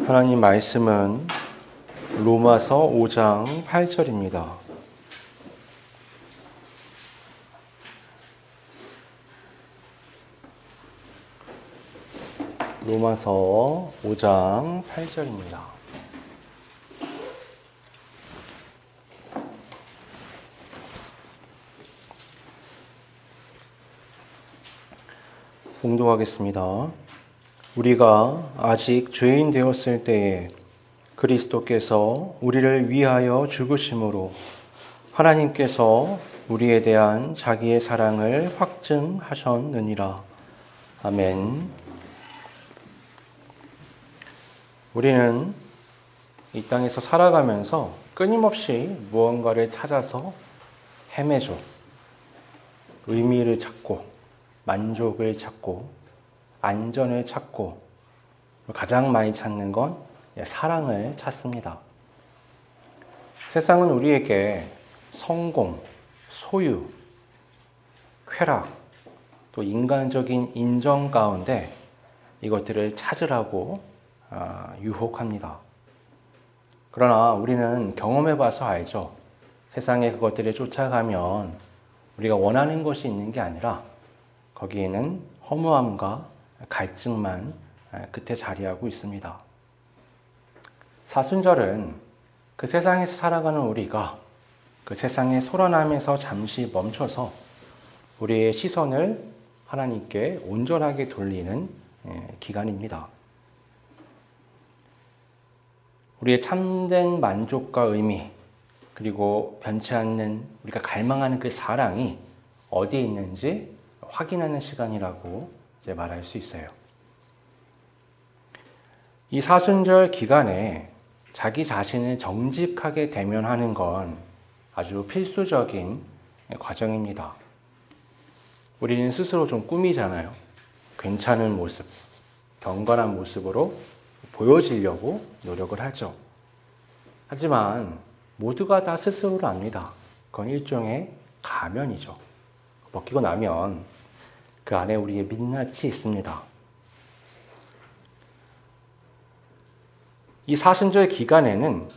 하나님 말씀은 로마서 5장 8절입니다. 로마서 5장 8절입니다. 봉독하겠습니다. 우리가 아직 죄인 되었을 때에 그리스도께서 우리를 위하여 죽으심으로 하나님께서 우리에 대한 자기의 사랑을 확증하셨느니라. 아멘. 우리는 이 땅에서 살아가면서 끊임없이 무언가를 찾아서 헤매죠. 의미를 찾고 만족을 찾고 안전을 찾고 가장 많이 찾는 건 사랑을 찾습니다. 세상은 우리에게 성공, 소유, 쾌락, 또 인간적인 인정 가운데 이것들을 찾으라고 유혹합니다. 그러나 우리는 경험해봐서 알죠. 세상에 그것들을 쫓아가면 우리가 원하는 것이 있는 게 아니라 거기에는 허무함과 갈증만 끝에 자리하고 있습니다. 사순절은 그 세상에서 살아가는 우리가 그 세상의 소란함에서 잠시 멈춰서 우리의 시선을 하나님께 온전하게 돌리는 기간입니다. 우리의 참된 만족과 의미, 그리고 변치 않는 우리가 갈망하는 그 사랑이 어디에 있는지 확인하는 시간이라고 이제 말할 수 있어요. 이 사순절 기간에 자기 자신을 정직하게 대면하는 건 아주 필수적인 과정입니다. 우리는 스스로 좀 꾸미잖아요. 괜찮은 모습, 경건한 모습으로 보여지려고 노력을 하죠. 하지만 모두가 다 스스로를 압니다. 그건 일종의 가면이죠. 벗기고 나면 그 안에 우리의 민낯이 있습니다. 이 사순절 기간에는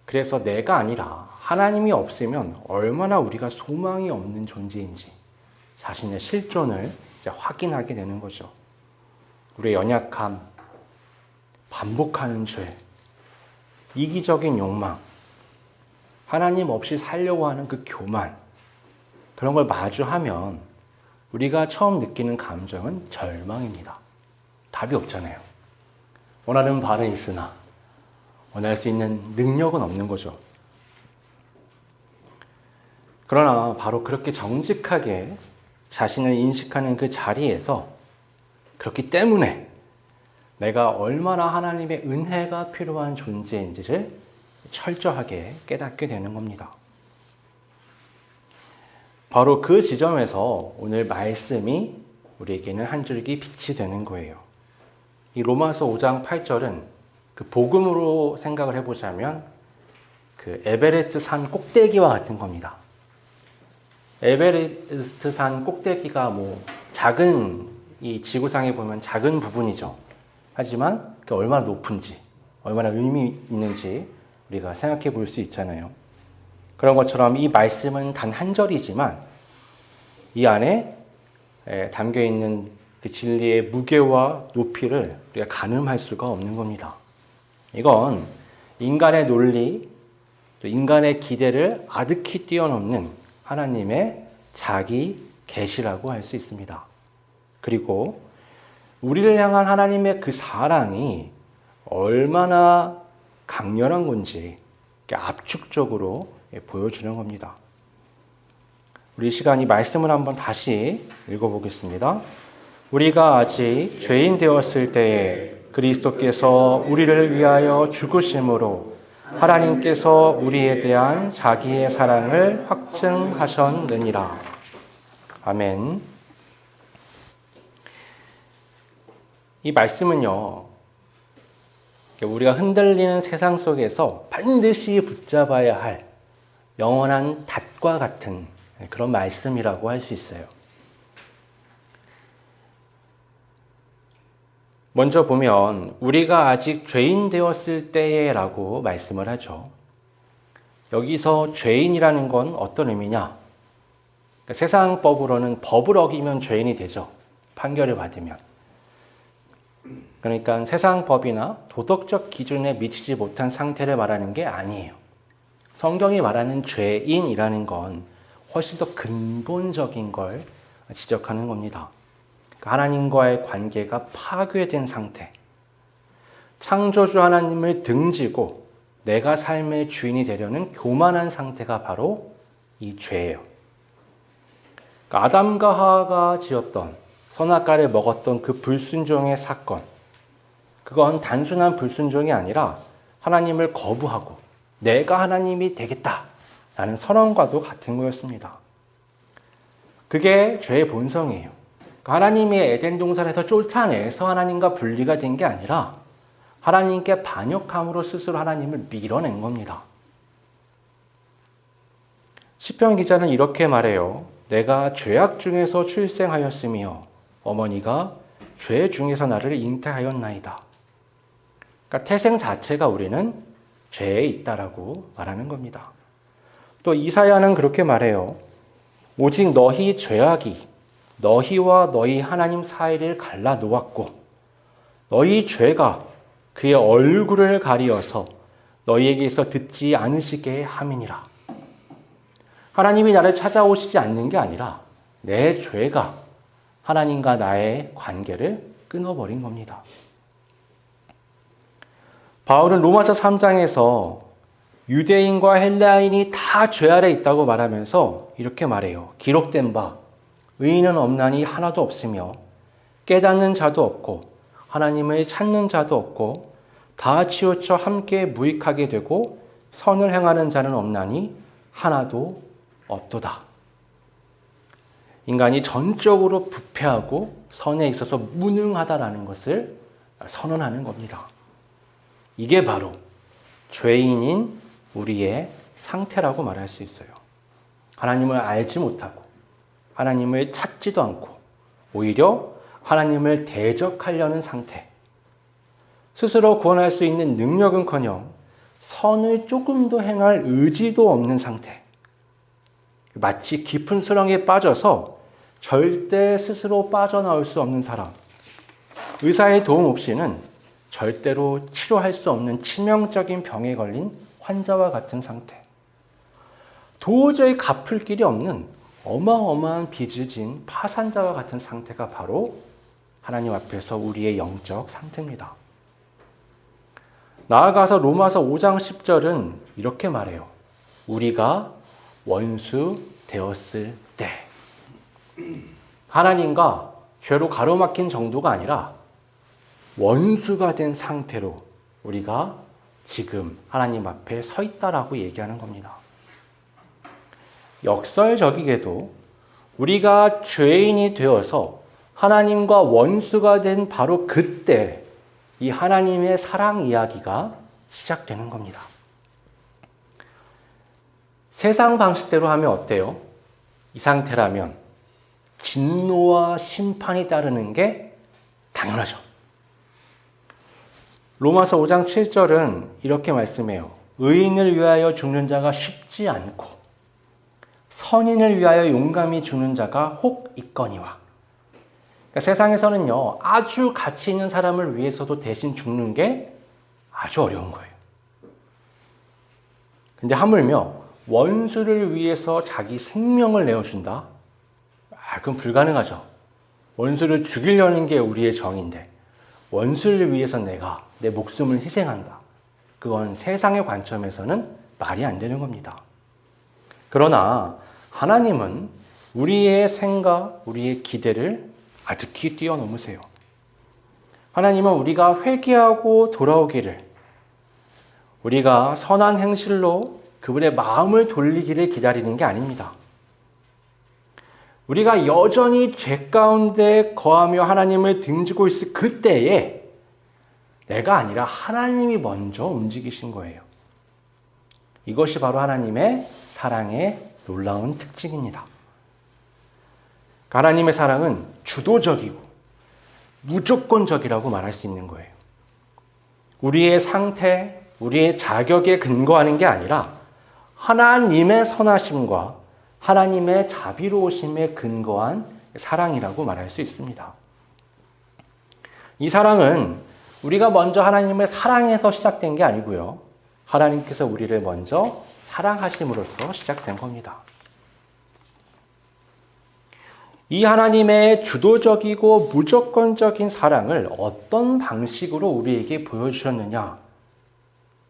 그래서 내가 아니라 하나님이 없으면 얼마나 우리가 소망이 없는 존재인지 자신의 실존을 이제 확인하게 되는 거죠. 우리의 연약함, 반복하는 죄, 이기적인 욕망, 하나님 없이 살려고 하는 그 교만, 그런 걸 마주하면 우리가 처음 느끼는 감정은 절망입니다. 답이 없잖아요. 원하는 바는 있으나 원할 수 있는 능력은 없는 거죠. 그러나 바로 그렇게 정직하게 자신을 인식하는 그 자리에서 그렇기 때문에 내가 얼마나 하나님의 은혜가 필요한 존재인지를 철저하게 깨닫게 되는 겁니다. 바로 그 지점에서 오늘 말씀이 우리에게는 한 줄기 빛이 되는 거예요. 이 로마서 5장 8절은 그 복음으로 생각을 해보자면 그 에베레스트 산 꼭대기와 같은 겁니다. 에베레스트 산 꼭대기가 작은 이 지구상에 보면 작은 부분이죠. 하지만 그 얼마나 높은지, 얼마나 의미 있는지 우리가 생각해 볼 수 있잖아요. 그런 것처럼 이 말씀은 단 한 절이지만 이 안에 담겨 있는 그 진리의 무게와 높이를 우리가 가늠할 수가 없는 겁니다. 이건 인간의 논리, 또 인간의 기대를 아득히 뛰어넘는 하나님의 자기 계시라고 할 수 있습니다. 그리고 우리를 향한 하나님의 그 사랑이 얼마나 강렬한 건지 압축적으로 보여주는 겁니다. 우리 시간이 말씀을 한번 다시 읽어보겠습니다. 우리가 아직 죄인 되었을 때에 그리스도께서 우리를 위하여 죽으심으로 하나님께서 우리에 대한 자기의 사랑을 확증하셨느니라. 아멘. 이 말씀은요, 우리가 흔들리는 세상 속에서 반드시 붙잡아야 할 영원한 닷과 같은 그런 말씀이라고 할 수 있어요. 먼저 보면 우리가 아직 죄인 되었을 때에라고 말씀을 하죠. 여기서 죄인이라는 건 어떤 의미냐? 그러니까 세상법으로는 법을 어기면 죄인이 되죠. 판결을 받으면. 그러니까 세상법이나 도덕적 기준에 미치지 못한 상태를 말하는 게 아니에요. 성경이 말하는 죄인이라는 건 훨씬 더 근본적인 걸 지적하는 겁니다. 하나님과의 관계가 파괴된 상태. 창조주 하나님을 등지고 내가 삶의 주인이 되려는 교만한 상태가 바로 이 죄예요. 아담과 하와가 지었던 선악과를 먹었던 그 불순종의 사건. 그건 단순한 불순종이 아니라 하나님을 거부하고 내가 하나님이 되겠다라는 선언과도 같은 거였습니다. 그게 죄의 본성이에요. 하나님이 에덴 동산에서 쫓아내서 하나님과 분리가 된 게 아니라 하나님께 반역함으로 스스로 하나님을 밀어낸 겁니다. 시편 기자는 이렇게 말해요. 내가 죄악 중에서 출생하였으며 어머니가 죄 중에서 나를 잉태하였나이다. 그러니까 태생 자체가 우리는 죄에 있다라고 말하는 겁니다. 또 이사야는 그렇게 말해요. 오직 너희 죄악이 너희와 너희 하나님 사이를 갈라 놓았고 너희 죄가 그의 얼굴을 가리어서 너희에게서 듣지 않으시게 함이니라. 하나님이 나를 찾아오시지 않는 게 아니라 내 죄가 하나님과 나의 관계를 끊어버린 겁니다. 바울은 로마서 3장에서 유대인과 헬라인이 다 죄 아래 있다고 말하면서 이렇게 말해요. 기록된 바 의인은 없나니 하나도 없으며 깨닫는 자도 없고 하나님을 찾는 자도 없고 다 치우쳐 함께 무익하게 되고 선을 행하는 자는 없나니 하나도 없도다. 인간이 전적으로 부패하고 선에 있어서 무능하다라는 것을 선언하는 겁니다. 이게 바로 죄인인 우리의 상태라고 말할 수 있어요. 하나님을 알지 못하고 하나님을 찾지도 않고 오히려 하나님을 대적하려는 상태. 스스로 구원할 수 있는 능력은커녕 선을 조금도 행할 의지도 없는 상태. 마치 깊은 수렁에 빠져서 절대 스스로 빠져나올 수 없는 사람. 의사의 도움 없이는 절대로 치료할 수 없는 치명적인 병에 걸린 환자와 같은 상태. 도저히 갚을 길이 없는 어마어마한 빚을 진 파산자와 같은 상태가 바로 하나님 앞에서 우리의 영적 상태입니다. 나아가서 로마서 5장 10절은 이렇게 말해요. 우리가 원수 되었을 때. 하나님과 죄로 가로막힌 정도가 아니라 원수가 된 상태로 우리가 지금 하나님 앞에 서 있다라고 얘기하는 겁니다. 역설적이게도 우리가 죄인이 되어서 하나님과 원수가 된 바로 그때 이 하나님의 사랑 이야기가 시작되는 겁니다. 세상 방식대로 하면 어때요? 이 상태라면 진노와 심판이 따르는 게 당연하죠. 로마서 5장 7절은 이렇게 말씀해요. 의인을 위하여 죽는 자가 쉽지 않고 선인을 위하여 용감히 죽는 자가 혹 있거니와. 그러니까 세상에서는요, 아주 가치 있는 사람을 위해서도 대신 죽는 게 아주 어려운 거예요. 근데 하물며 원수를 위해서 자기 생명을 내어준다? 그건 불가능하죠. 원수를 죽이려는 게 우리의 정인데 원수를 위해서 내가 내 목숨을 희생한다. 그건 세상의 관점에서는 말이 안 되는 겁니다. 그러나 하나님은 우리의 생각, 우리의 기대를 아득히 뛰어넘으세요. 하나님은 우리가 회개하고 돌아오기를, 우리가 선한 행실로 그분의 마음을 돌리기를 기다리는 게 아닙니다. 우리가 여전히 죄 가운데 거하며 하나님을 등지고 있을 그때에 내가 아니라 하나님이 먼저 움직이신 거예요. 이것이 바로 하나님의 사랑의 놀라운 특징입니다. 하나님의 사랑은 주도적이고 무조건적이라고 말할 수 있는 거예요. 우리의 상태, 우리의 자격에 근거하는 게 아니라 하나님의 선하심과 하나님의 자비로우심에 근거한 사랑이라고 말할 수 있습니다. 이 사랑은 우리가 먼저 하나님을 사랑해서 시작된 게 아니고요. 하나님께서 우리를 먼저 사랑하심으로써 시작된 겁니다. 이 하나님의 주도적이고 무조건적인 사랑을 어떤 방식으로 우리에게 보여주셨느냐?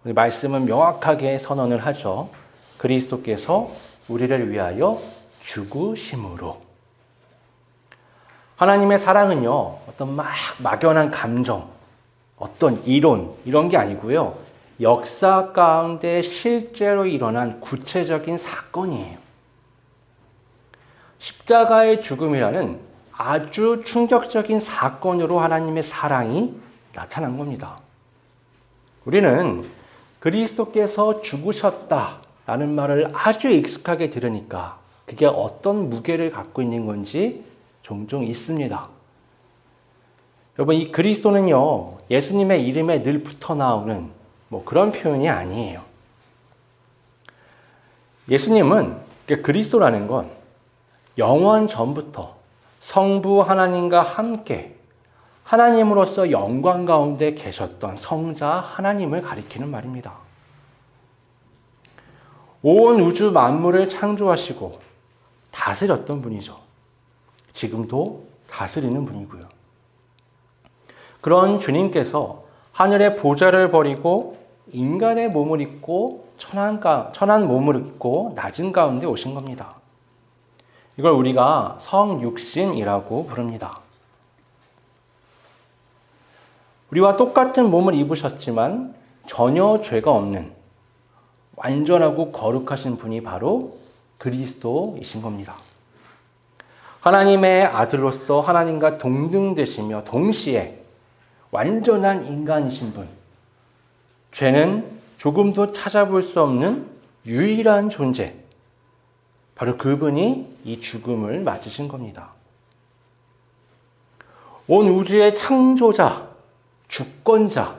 말씀은 명확하게 선언을 하죠. 그리스도께서 우리를 위하여 죽으심으로. 하나님의 사랑은요, 어떤 막연한 감정, 어떤 이론, 이런 게 아니고요. 역사 가운데 실제로 일어난 구체적인 사건이에요. 십자가의 죽음이라는 아주 충격적인 사건으로 하나님의 사랑이 나타난 겁니다. 우리는 그리스도께서 죽으셨다라는 말을 아주 익숙하게 들으니까 그게 어떤 무게를 갖고 있는 건지 종종 있습니다. 여러분, 이 그리스도는요, 예수님의 이름에 늘 붙어 나오는 그런 표현이 아니에요. 예수님은, 그리스도라는 건 영원 전부터 성부 하나님과 함께 하나님으로서 영광 가운데 계셨던 성자 하나님을 가리키는 말입니다. 온 우주 만물을 창조하시고 다스렸던 분이죠. 지금도 다스리는 분이고요. 그런 주님께서 하늘의 보좌를 버리고 인간의 몸을 입고 천한 몸을 입고 낮은 가운데 오신 겁니다. 이걸 우리가 성육신이라고 부릅니다. 우리와 똑같은 몸을 입으셨지만 전혀 죄가 없는 완전하고 거룩하신 분이 바로 그리스도이신 겁니다. 하나님의 아들로서 하나님과 동등되시며 동시에 완전한 인간이신 분. 죄는 조금도 찾아볼 수 없는 유일한 존재. 바로 그분이 이 죽음을 맞으신 겁니다. 온 우주의 창조자, 주권자,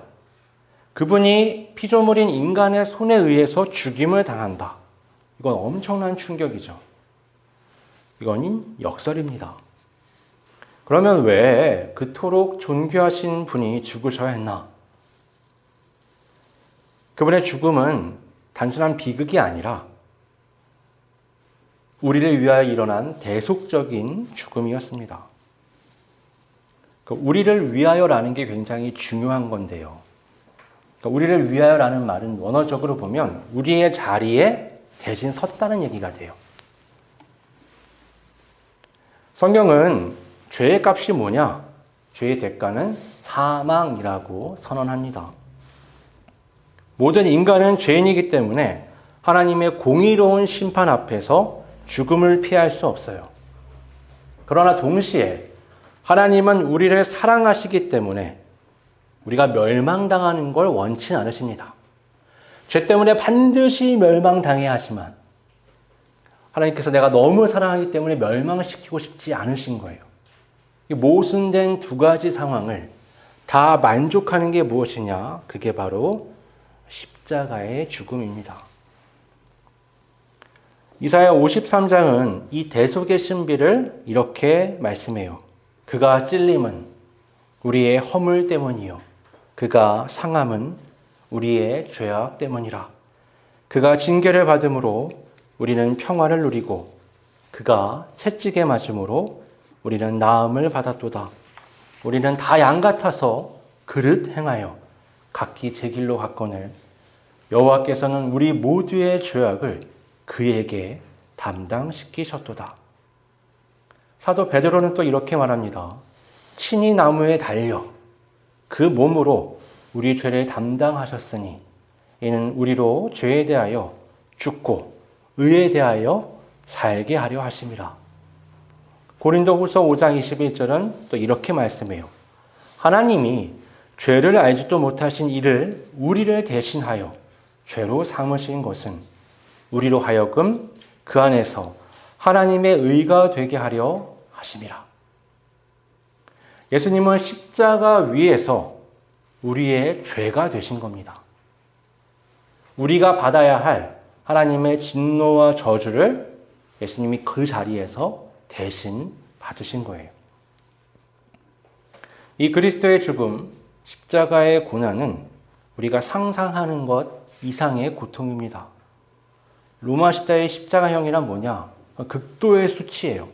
그분이 피조물인 인간의 손에 의해서 죽임을 당한다. 이건 엄청난 충격이죠. 이건 역설입니다. 그러면 왜 그토록 존귀하신 분이 죽으셔야 했나? 그분의 죽음은 단순한 비극이 아니라 우리를 위하여 일어난 대속적인 죽음이었습니다. 우리를 위하여라는 게 굉장히 중요한 건데요. 우리를 위하여라는 말은 원어적으로 보면 우리의 자리에 대신 섰다는 얘기가 돼요. 성경은 죄의 값이 뭐냐? 죄의 대가는 사망이라고 선언합니다. 모든 인간은 죄인이기 때문에 하나님의 공의로운 심판 앞에서 죽음을 피할 수 없어요. 그러나 동시에 하나님은 우리를 사랑하시기 때문에 우리가 멸망당하는 걸 원치 않으십니다. 죄 때문에 반드시 멸망당해야 하지만 하나님께서 내가 너무 사랑하기 때문에 멸망시키고 싶지 않으신 거예요. 이 모순된 두 가지 상황을 다 만족하는 게 무엇이냐? 그게 바로 십자가의 죽음입니다. 이사야 53장은 이 대속의 신비를 이렇게 말씀해요. 그가 찔림은 우리의 허물 때문이요. 그가 상함은 우리의 죄악 때문이라. 그가 징계를 받음으로 우리는 평화를 누리고 그가 채찍에 맞음으로 우리는 나음을 받았도다. 우리는 다 양 같아서 그릇 행하여 각기 제 길로 갔거늘 여호와께서는 우리 모두의 죄악을 그에게 담당시키셨도다. 사도 베드로는 또 이렇게 말합니다. 친히 나무에 달려 그 몸으로 우리 죄를 담당하셨으니 이는 우리로 죄에 대하여 죽고 의에 대하여 살게 하려 하심이라. 고린도후서 5장 21절은 또 이렇게 말씀해요. 하나님이 죄를 알지도 못하신 이를 우리를 대신하여 죄로 삼으신 것은 우리로 하여금 그 안에서 하나님의 의가 되게 하려 하심이라. 예수님은 십자가 위에서 우리의 죄가 되신 겁니다. 우리가 받아야 할 하나님의 진노와 저주를 예수님이 그 자리에서 대신 받으신 거예요. 이 그리스도의 죽음, 십자가의 고난은 우리가 상상하는 것 이상의 고통입니다. 로마 시대의 십자가형이란 뭐냐? 극도의 수치예요.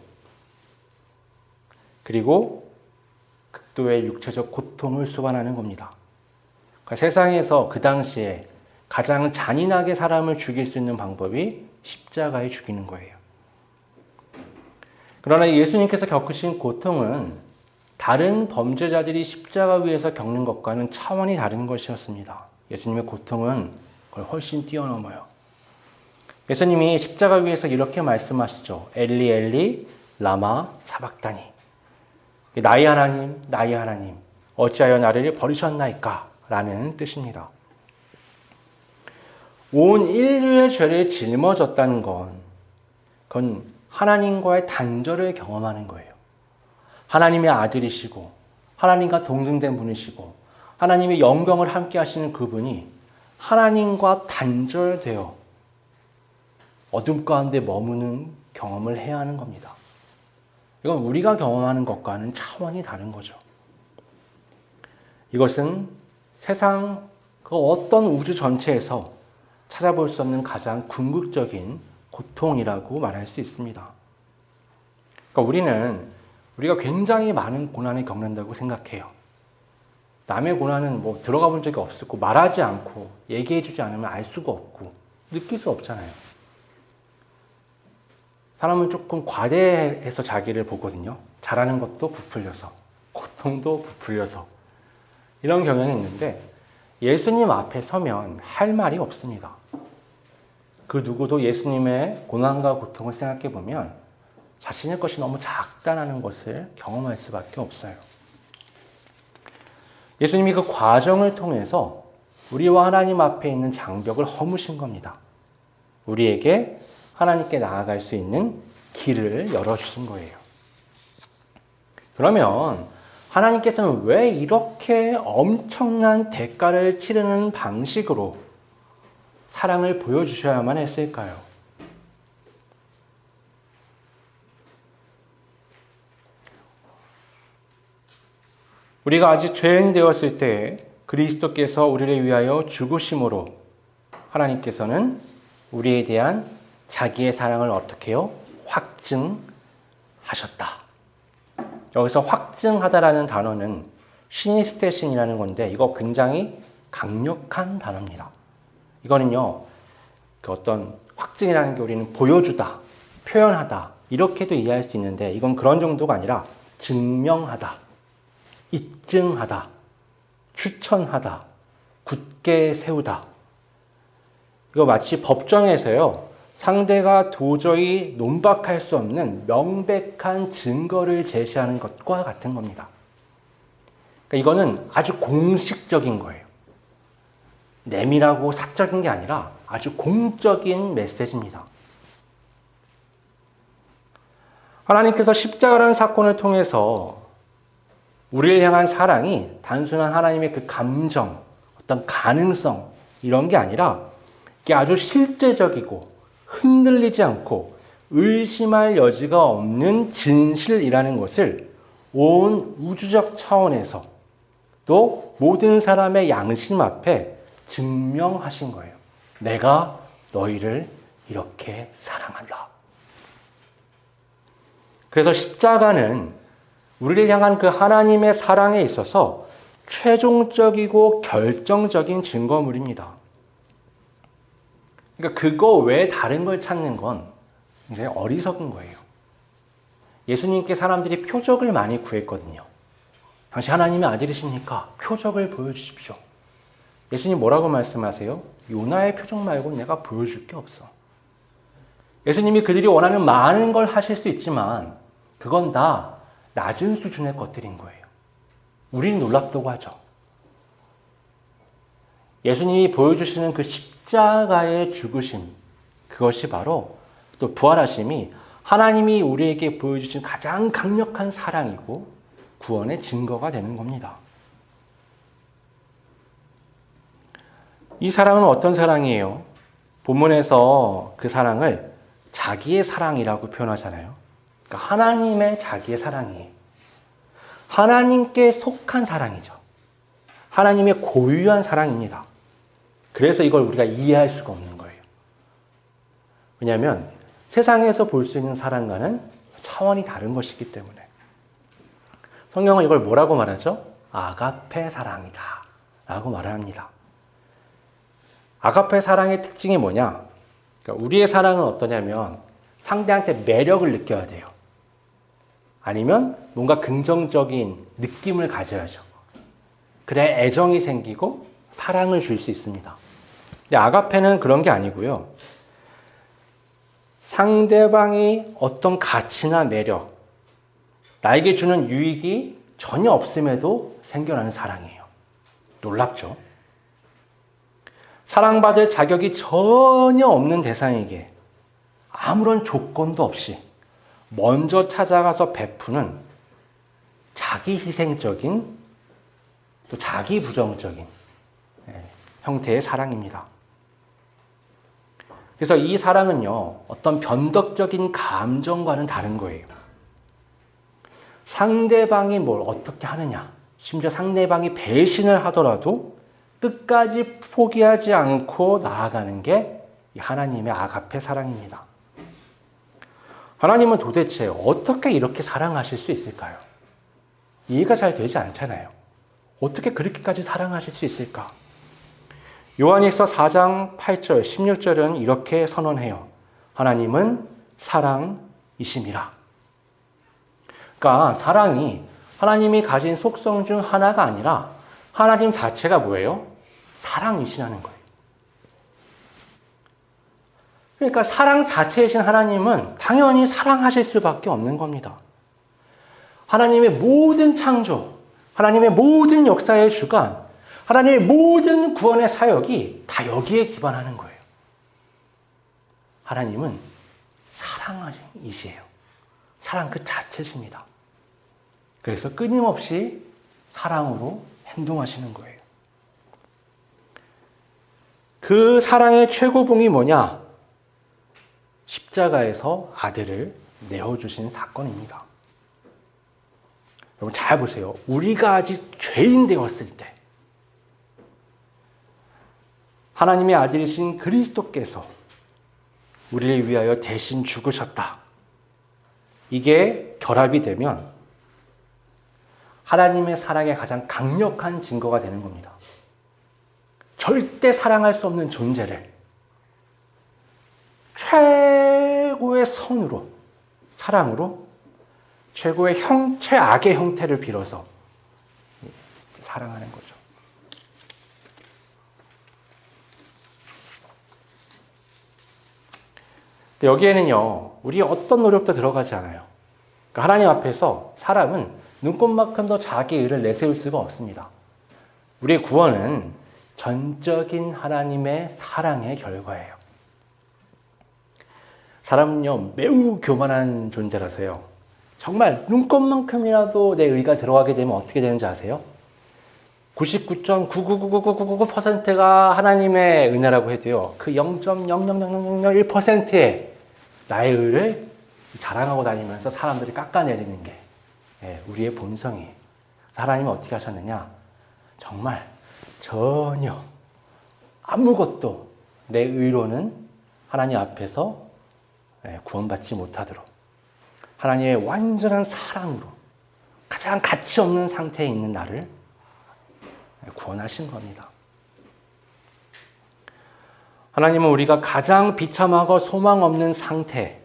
그리고 극도의 육체적 고통을 수반하는 겁니다. 그러니까 세상에서 그 당시에 가장 잔인하게 사람을 죽일 수 있는 방법이 십자가에 죽이는 거예요. 그러나 예수님께서 겪으신 고통은 다른 범죄자들이 십자가 위에서 겪는 것과는 차원이 다른 것이었습니다. 예수님의 고통은 그걸 훨씬 뛰어넘어요. 예수님이 십자가 위에서 이렇게 말씀하시죠. 엘리 엘리 라마 사박다니. 나의 하나님, 나의 하나님, 어찌하여 나를 버리셨나이까? 라는 뜻입니다. 온 인류의 죄를 짊어졌다는 그건 하나님과의 단절을 경험하는 거예요. 하나님의 아들이시고 하나님과 동등된 분이시고 하나님의 영광을 함께 하시는 그분이 하나님과 단절되어 어둠 가운데 머무는 경험을 해야 하는 겁니다. 이건 우리가 경험하는 것과는 차원이 다른 거죠. 이것은 세상 그 어떤 우주 전체에서 찾아볼 수 없는 가장 궁극적인 고통이라고 말할 수 있습니다. 그러니까 우리가 굉장히 많은 고난을 겪는다고 생각해요. 남의 고난은 들어가 본 적이 없었고 말하지 않고 얘기해 주지 않으면 알 수가 없고 느낄 수 없잖아요. 사람은 조금 과대해서 자기를 보거든요. 잘하는 것도 부풀려서, 고통도 부풀려서 이런 경향이 있는데 예수님 앞에 서면 할 말이 없습니다. 그 누구도 예수님의 고난과 고통을 생각해 보면 자신의 것이 너무 작다는 것을 경험할 수밖에 없어요. 예수님이 그 과정을 통해서 우리와 하나님 앞에 있는 장벽을 허무신 겁니다. 우리에게 하나님께 나아갈 수 있는 길을 열어주신 거예요. 그러면 하나님께서는 왜 이렇게 엄청난 대가를 치르는 방식으로 사랑을 보여주셔야만 했을까요? 우리가 아직 죄인 되었을 때 그리스도께서 우리를 위하여 죽으심으로 하나님께서는 우리에 대한 자기의 사랑을 어떻게 해요? 확증하셨다. 여기서 확증하다라는 단어는 시니스테신이라는 건데 이거 굉장히 강력한 단어입니다. 이거는요, 그 어떤 확증이라는 게 우리는 보여주다, 표현하다 이렇게도 이해할 수 있는데 이건 그런 정도가 아니라 증명하다, 입증하다, 추천하다, 굳게 세우다. 이거 마치 법정에서요, 상대가 도저히 논박할 수 없는 명백한 증거를 제시하는 것과 같은 겁니다. 그러니까 이거는 아주 공식적인 거예요. 내밀하고 사적인 게 아니라 아주 공적인 메시지입니다. 하나님께서 십자가라는 사건을 통해서 우리를 향한 사랑이 단순한 하나님의 그 감정, 어떤 가능성 이런 게 아니라 이게 아주 실제적이고 흔들리지 않고 의심할 여지가 없는 진실이라는 것을 온 우주적 차원에서 또 모든 사람의 양심 앞에 증명하신 거예요. 내가 너희를 이렇게 사랑한다. 그래서 십자가는 우리를 향한 그 하나님의 사랑에 있어서 최종적이고 결정적인 증거물입니다. 그러니까 그거 외에 다른 걸 찾는 건 굉장히 어리석은 거예요. 예수님께 사람들이 표적을 많이 구했거든요. 당신 하나님의 아들이십니까? 표적을 보여주십시오. 예수님 뭐라고 말씀하세요? 요나의 표적 말고는 내가 보여줄 게 없어. 예수님이 그들이 원하는 많은 걸 하실 수 있지만 그건 다 낮은 수준의 것들인 거예요. 우리는 놀랍다고 하죠. 예수님이 보여주시는 그 십자가의 죽으심, 그것이 바로 또 부활하심이 하나님이 우리에게 보여주신 가장 강력한 사랑이고 구원의 증거가 되는 겁니다. 이 사랑은 어떤 사랑이에요? 본문에서 그 사랑을 자기의 사랑이라고 표현하잖아요. 그러니까 하나님의 자기의 사랑이에요. 하나님께 속한 사랑이죠. 하나님의 고유한 사랑입니다. 그래서 이걸 우리가 이해할 수가 없는 거예요. 왜냐하면 세상에서 볼 수 있는 사랑과는 차원이 다른 것이기 때문에. 성경은 이걸 뭐라고 말하죠? 아가페 사랑이다 라고 말합니다. 아가페 사랑의 특징이 뭐냐? 그러니까 우리의 사랑은 어떠냐면 상대한테 매력을 느껴야 돼요. 아니면 뭔가 긍정적인 느낌을 가져야죠. 그래야 애정이 생기고 사랑을 줄 수 있습니다. 근데 아가페는 그런 게 아니고요. 상대방이 어떤 가치나 매력, 나에게 주는 유익이 전혀 없음에도 생겨나는 사랑이에요. 놀랍죠? 사랑받을 자격이 전혀 없는 대상에게 아무런 조건도 없이 먼저 찾아가서 베푸는 자기 희생적인 또 자기 부정적인 형태의 사랑입니다. 그래서 이 사랑은요, 어떤 변덕적인 감정과는 다른 거예요. 상대방이 뭘 어떻게 하느냐, 심지어 상대방이 배신을 하더라도 끝까지 포기하지 않고 나아가는 게 하나님의 아가페 사랑입니다. 하나님은 도대체 어떻게 이렇게 사랑하실 수 있을까요? 이해가 잘 되지 않잖아요. 어떻게 그렇게까지 사랑하실 수 있을까? 요한일서 4장 8절, 16절은 이렇게 선언해요. 하나님은 사랑이심이라. 그러니까 사랑이 하나님이 가진 속성 중 하나가 아니라 하나님 자체가 뭐예요? 사랑이시라는 거예요. 그러니까 사랑 자체이신 하나님은 당연히 사랑하실 수밖에 없는 겁니다. 하나님의 모든 창조, 하나님의 모든 역사의 주관, 하나님의 모든 구원의 사역이 다 여기에 기반하는 거예요. 하나님은 사랑이시에요. 사랑 그 자체십니다. 그래서 끊임없이 사랑으로 행동하시는 거예요. 그 사랑의 최고봉이 뭐냐? 십자가에서 아들을 내어주신 사건입니다. 여러분 잘 보세요. 우리가 아직 죄인 되었을 때 하나님의 아들이신 그리스도께서 우리를 위하여 대신 죽으셨다. 이게 결합이 되면 하나님의 사랑의 가장 강력한 증거가 되는 겁니다. 절대 사랑할 수 없는 존재를 최고의 선으로, 사랑으로 최고의 최악의 형태를 빌어서 사랑하는 거죠. 여기에는요, 우리 어떤 노력도 들어가지 않아요. 그러니까 하나님 앞에서 사람은 눈꼽만큼 더 자기 의를 내세울 수가 없습니다. 우리의 구원은 전적인 하나님의 사랑의 결과예요. 사람은요, 매우 교만한 존재라서요. 정말 눈꼽만큼이라도 내 의가 들어가게 되면 어떻게 되는지 아세요? 99.9999999%가 하나님의 은혜라고 해도요. 그 0.00001%의 나의 의를 자랑하고 다니면서 사람들이 깎아내리는 게 우리의 본성이에요. 하나님은 어떻게 하셨느냐? 정말 전혀 아무것도 내 의로는 하나님 앞에서 구원받지 못하도록 하나님의 완전한 사랑으로 가장 가치 없는 상태에 있는 나를 구원하신 겁니다. 하나님은 우리가 가장 비참하고 소망 없는 상태,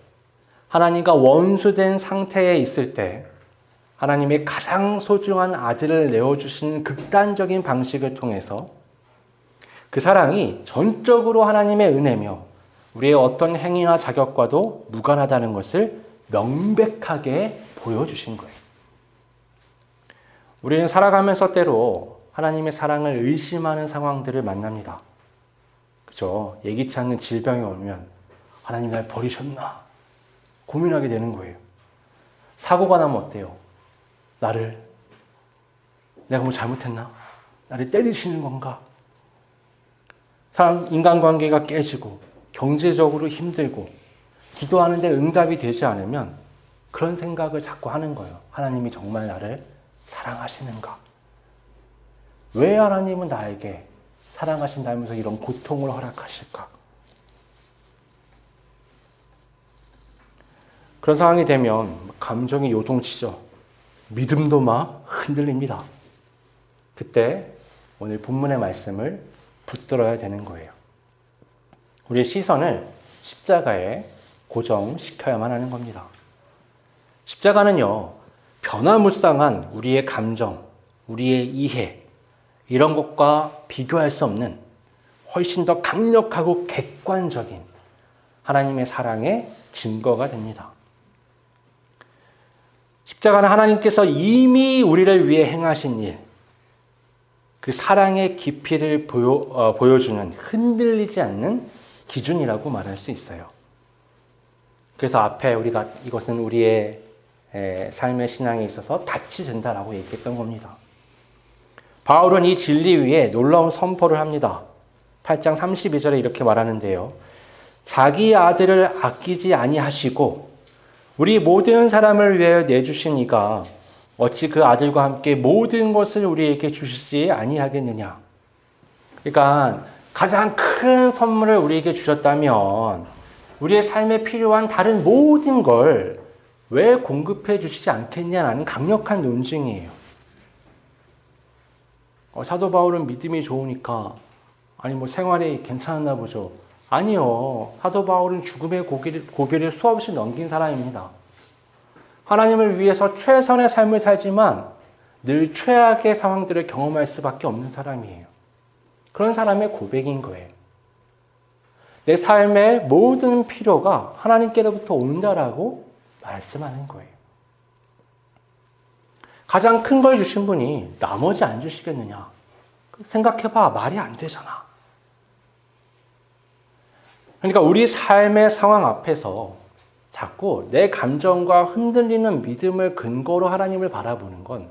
하나님과 원수된 상태에 있을 때 하나님의 가장 소중한 아들을 내어주신 극단적인 방식을 통해서 그 사랑이 전적으로 하나님의 은혜며 우리의 어떤 행위나 자격과도 무관하다는 것을 명백하게 보여주신 거예요. 우리는 살아가면서 때로 하나님의 사랑을 의심하는 상황들을 만납니다. 그죠? 예기치 않는 질병이 오면 하나님 날 버리셨나? 고민하게 되는 거예요. 사고가 나면 어때요? 나를 내가 뭐 잘못했나? 나를 때리시는 건가? 사람 인간관계가 깨지고 경제적으로 힘들고 기도하는데 응답이 되지 않으면 그런 생각을 자꾸 하는 거예요. 하나님이 정말 나를 사랑하시는가? 왜 하나님은 나에게 사랑하신다면서 이런 고통을 허락하실까? 그런 상황이 되면 감정이 요동치죠. 믿음도 막 흔들립니다. 그때 오늘 본문의 말씀을 붙들어야 되는 거예요. 우리의 시선을 십자가에 고정시켜야만 하는 겁니다. 십자가는요, 변화무쌍한 우리의 감정, 우리의 이해, 이런 것과 비교할 수 없는 훨씬 더 강력하고 객관적인 하나님의 사랑의 증거가 됩니다. 십자가는 하나님께서 이미 우리를 위해 행하신 일, 그 사랑의 깊이를 보여주는 흔들리지 않는 기준이라고 말할 수 있어요. 그래서 앞에 우리가 이것은 우리의 삶의 신앙에 있어서 닻이 된다라고 얘기했던 겁니다. 바울은 이 진리 위에 놀라운 선포를 합니다. 8장 32절에 이렇게 말하는데요. 자기 아들을 아끼지 아니하시고 우리 모든 사람을 위하여 내주신 이가 어찌 그 아들과 함께 모든 것을 우리에게 주시지 아니하겠느냐. 그러니까 가장 큰 선물을 우리에게 주셨다면 우리의 삶에 필요한 다른 모든 걸 왜 공급해 주시지 않겠냐는 강력한 논증이에요. 사도 바울은 믿음이 좋으니까 아니 뭐 생활이 괜찮았나 보죠. 아니요. 사도 바울은 죽음의 고비를 수없이 넘긴 사람입니다. 하나님을 위해서 최선의 삶을 살지만 늘 최악의 상황들을 경험할 수밖에 없는 사람이에요. 그런 사람의 고백인 거예요. 내 삶의 모든 필요가 하나님께로부터 온다라고 말씀하는 거예요. 가장 큰 걸 주신 분이 나머지 안 주시겠느냐? 생각해봐. 말이 안 되잖아. 그러니까 우리 삶의 상황 앞에서 자꾸 내 감정과 흔들리는 믿음을 근거로 하나님을 바라보는 건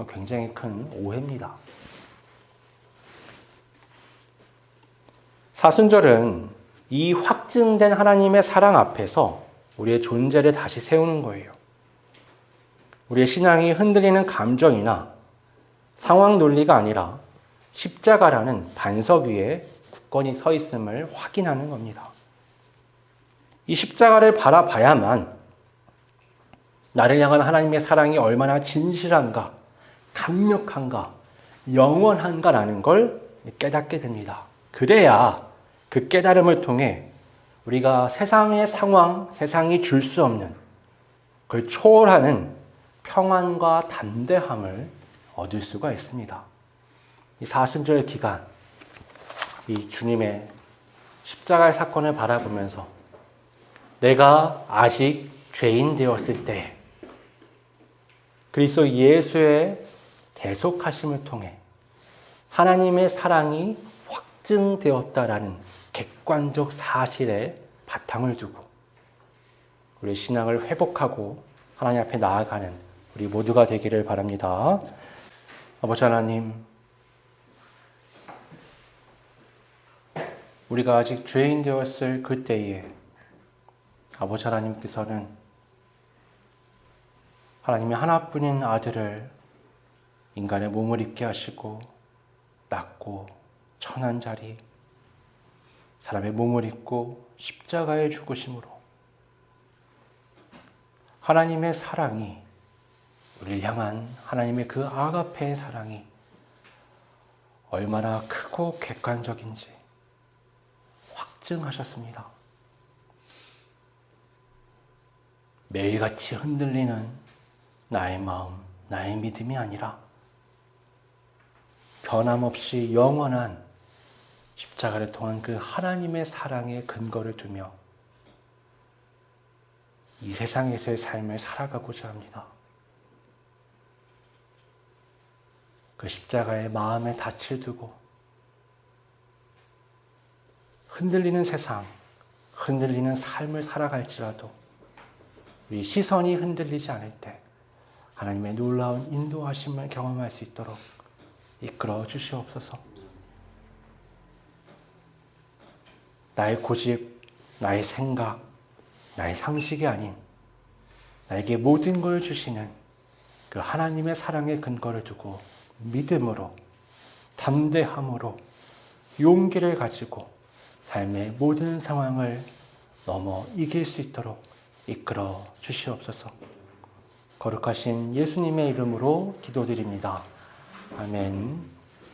굉장히 큰 오해입니다. 사순절은 이 확증된 하나님의 사랑 앞에서 우리의 존재를 다시 세우는 거예요. 우리의 신앙이 흔들리는 감정이나 상황 논리가 아니라 십자가라는 반석 위에 굳건히 서 있음을 확인하는 겁니다. 이 십자가를 바라봐야만 나를 향한 하나님의 사랑이 얼마나 진실한가, 강력한가, 영원한가라는 걸 깨닫게 됩니다. 그래야 그 깨달음을 통해 우리가 세상의 상황, 세상이 줄 수 없는 그걸 초월하는 평안과 담대함을 얻을 수가 있습니다. 이 사순절 기간, 이 주님의 십자가의 사건을 바라보면서 내가 아직 죄인 되었을 때 그리스도 예수의 대속하심을 통해 하나님의 사랑이 확증되었다라는 객관적 사실에 바탕을 두고 우리 신앙을 회복하고 하나님 앞에 나아가는 우리 모두가 되기를 바랍니다. 아버지 하나님, 우리가 아직 죄인 되었을 그때에 아버지 하나님께서는 하나님의 하나뿐인 아들을 인간의 몸을 입게 하시고 낮고 천한 자리 사람의 몸을 입고 십자가에 죽으심으로 하나님의 사랑이 우리를 향한 하나님의 그 아가페의 사랑이 얼마나 크고 객관적인지 확증하셨습니다. 매일같이 흔들리는 나의 마음, 나의 믿음이 아니라 변함없이 영원한 십자가를 통한 그 하나님의 사랑의 근거를 두며 이 세상에서의 삶을 살아가고자 합니다. 그 십자가의 마음에 닻을 두고 흔들리는 세상, 흔들리는 삶을 살아갈지라도 우리 시선이 흔들리지 않을 때 하나님의 놀라운 인도하심을 경험할 수 있도록 이끌어 주시옵소서. 나의 고집, 나의 생각, 나의 상식이 아닌 나에게 모든 걸 주시는 그 하나님의 사랑의 근거를 두고 믿음으로, 담대함으로, 용기를 가지고 삶의 모든 상황을 넘어 이길 수 있도록 이끌어 주시옵소서. 거룩하신 예수님의 이름으로 기도드립니다. 아멘.